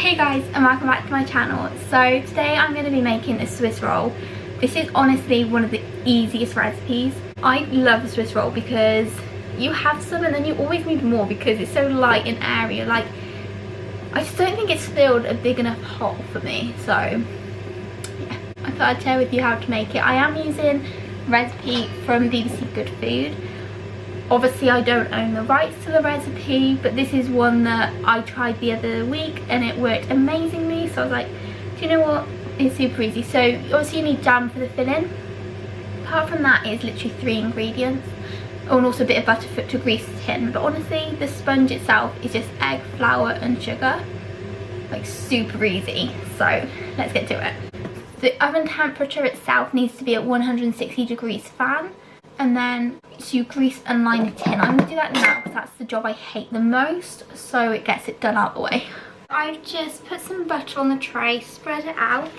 Hey guys, and welcome back to my channel. So today I'm going to be making a Swiss roll. This is honestly one of the easiest recipes. I love the Swiss roll because you have some and then you always need more because it's so light and airy. Like, I just don't think it's filled a big enough hole for me. So yeah, I thought I'd share with you how to make it. I am using a recipe from BBC Good Food. Obviously I don't own the rights to the recipe, but this is one that I tried the other week and it worked amazingly. So I was like, do you know what, it's super easy. So obviously you need jam for the filling. Apart from that, it's literally 3 ingredients. Oh, and also a bit of butter to grease the tin. But honestly, the sponge itself is just egg, flour and sugar. Like, super easy. So let's get to it. The oven temperature itself needs to be at 160 degrees fan. And then so you grease and line the tin. I'm going to do that now because that's the job I hate the most, so it gets it done out the way. I've just put some butter on the tray, spread it out,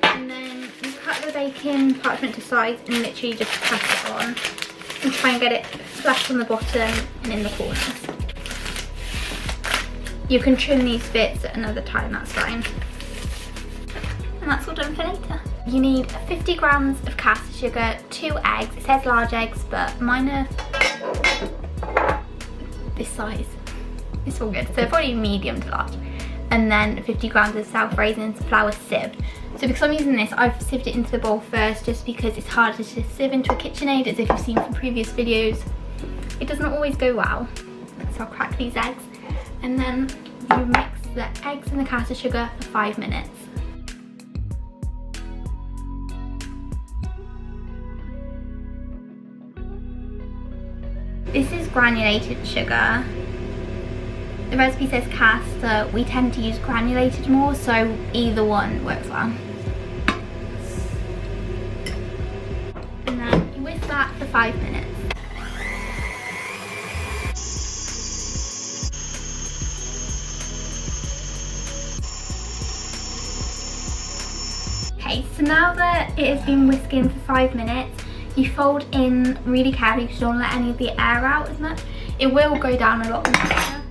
and then you cut the baking parchment to size and literally just press it on and try and get it flat on the bottom and in the corners. You can trim these bits at another time, that's fine. And that's all done for later. You need 50 grams of caster sugar, 2 eggs. It says large eggs, but mine are this size. It's all good. So probably medium to large. And then 50 grams of self-raisins, flour sieved. So because I'm using this, I've sieved it into the bowl first just because it's harder to sieve into a KitchenAid, as if you've seen from previous videos. It doesn't always go well. So I'll crack these eggs. And then you mix the eggs and the caster sugar for 5 minutes. This is granulated sugar. The recipe says caster. We tend to use granulated more, so either one works well. And then you whisk that for 5 minutes. Okay, so now that it has been whisking for 5 minutes, you fold in really carefully because you don't let any of the air out as much. It will go down a lot quicker,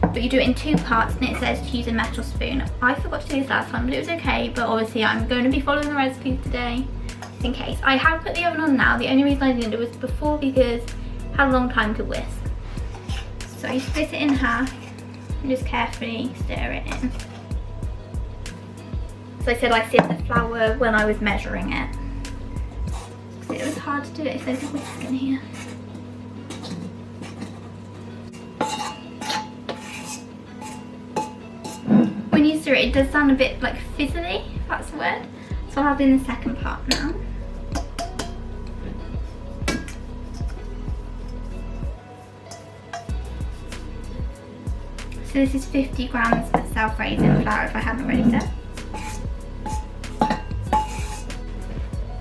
but you do it in 2 parts and it says to use a metal spoon. I forgot to do this last time, but it was okay, but obviously I'm going to be following the recipe today just in case. I have put the oven on now. The only reason I didn't do it was before because it had a long time to whisk. So you split it in half and just carefully stir it in. So I said I sieved the flour when I was measuring it. It was hard to do it if there's a whisk in here. When you stir it, it does sound a bit like fizzly, if that's the word. So I'll add in the second part now. So this is 50 grams of self-raising flour, if I haven't already said.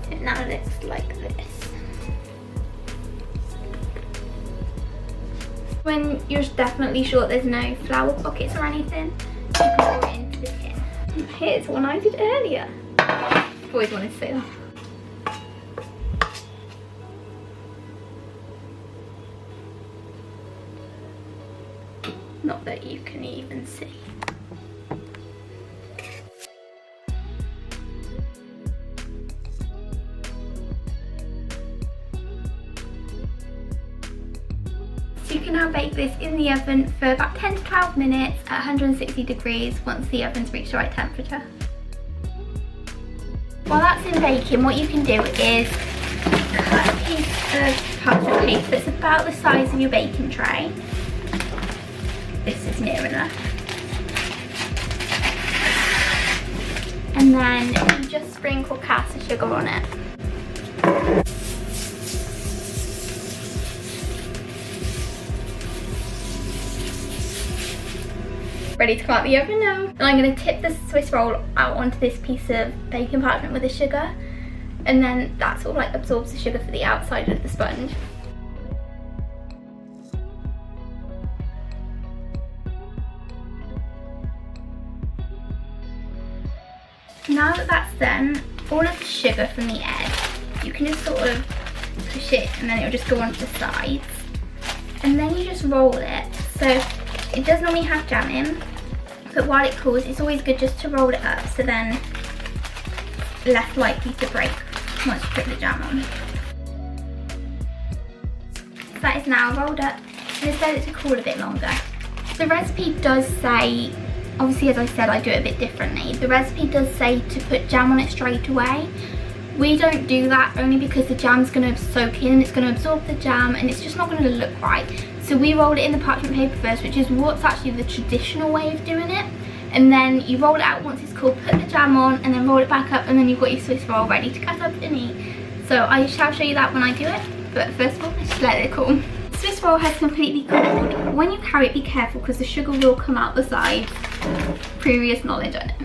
It now looks like this. When you're definitely sure there's no flour pockets or anything, you can pour it into the tin. And here's one I did earlier. I've always wanted to say that. Not that you can even see. So you can now bake this in the oven for about 10 to 12 minutes at 160 degrees once the oven's reached the right temperature. While that's in baking, what you can do is cut a piece of parchment paper that's about the size of your baking tray. This is near enough. And then you just sprinkle caster sugar on it. Ready to come out the oven now. And I'm going to tip the Swiss roll out onto this piece of baking parchment with the sugar, and then that sort of like absorbs the sugar for the outside of the sponge. Now that that's done, all of the sugar from the egg, you can just sort of push it and then it'll just go onto the sides. And then you just roll it. So it does normally have jam in. So but while it cools, it's always good just to roll it up, so then less likely to break once you put the jam on. So that is now rolled up, and it's let it to cool a bit longer. The recipe does say, obviously as I said, I do it a bit differently. The recipe does say to put jam on it straight away. We don't do that only because the jam's going to soak in, it's going to absorb the jam, and it's just not going to look right. So we roll it in the parchment paper first, which is what's actually the traditional way of doing it. And then you roll it out once it's cool, put the jam on, and then roll it back up, and then you've got your Swiss roll ready to cut up and eat. So I shall show you that when I do it, but first of all, let's just let it cool. Swiss roll has completely cooled. When you carry it, be careful because the sugar will come out the sides. Previous knowledge on it.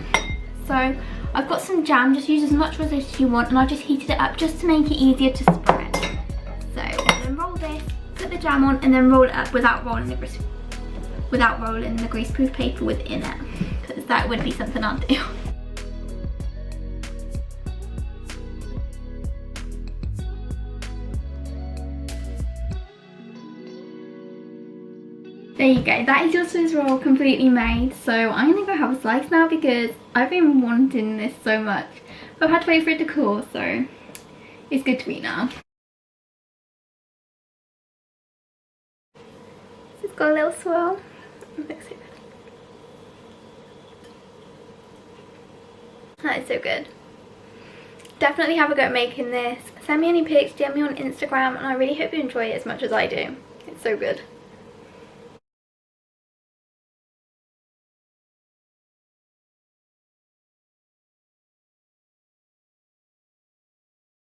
So I've got some jam, just use as much as you want, and I've just heated it up just to make it easier to spread. So then roll this, put the jam on, and then roll it up without rolling the greaseproof paper within it, because that would be something I'd do. There you go, that is your Swiss roll completely made. So I'm gonna go have a slice now because I've been wanting this so much. But I've had to wait for it to cool, so it's good to eat now. It's got a little swirl. It looks so good. That is so good. Definitely have a go at making this. Send me any pics, DM me on Instagram, and I really hope you enjoy it as much as I do. It's so good.